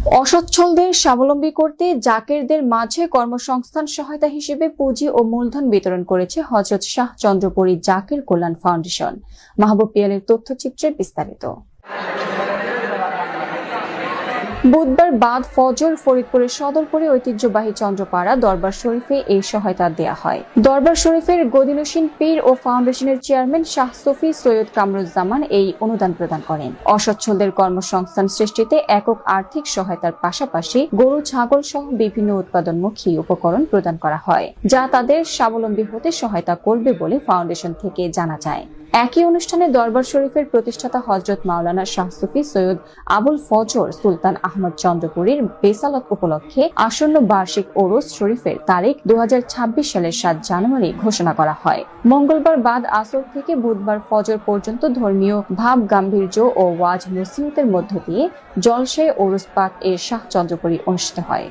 অসচ্ছলদের স্বাবলম্বী করতে জাকিরদের মাঝে কর্মসংস্থান সহায়তা হিসেবে পুঁজি ও মূলধন বিতরণ করেছে হযরত শাহ চন্দ্রপুরী জাকির কল্যাণ ফাউন্ডেশন। মাহবুব পিয়ালের তথ্যচিত্রে বিস্তারিত। বুধবার বাদ ফজর ফরিদপুরের সদরপুরে ঐতিহ্যবাহী চন্দ্রপাড়া দরবার শরীফে এই সহায়তা দেয়া হয়। দরবার শরীফের গদিনসীন পীর ও ফাউন্ডেশনের চেয়ারম্যান শাহ সফি সৈয়দ কামরুজ্জামান এই অনুদান প্রদান করেন। অসচ্ছলদের কর্মসংস্থান সৃষ্টিতে একক আর্থিক সহায়তার পাশাপাশি গরু ছাগল সহ বিভিন্ন উৎপাদনমুখী উপকরণ প্রদান করা হয়, যা তাদের স্বাবলম্বী হতে সহায়তা করবে বলে ফাউন্ডেশন থেকে জানা যায়। একই অনুষ্ঠানে দরবার শরীফের প্রতিষ্ঠাতা হযরত মাওলানা শাহ সুফি সৈয়দ আবুল ফজর সুলতান আহমদ চন্দ্রপুরীর বেসালত উপলক্ষে আসন্ন বার্ষিক ওরস শরীফের তারিখ 2026 সালের 7 জানুয়ারি ঘোষণা করা হয়। মঙ্গলবার বাদ আসর থেকে বুধবার ফজর পর্যন্ত ধর্মীয় ভাব গাম্ভীর্য ও ওয়াজ নসিহতের মধ্য দিয়ে জলসায় ওরস পাক এর শাহ চন্দ্রপুরী অনুষ্ঠিত হয়।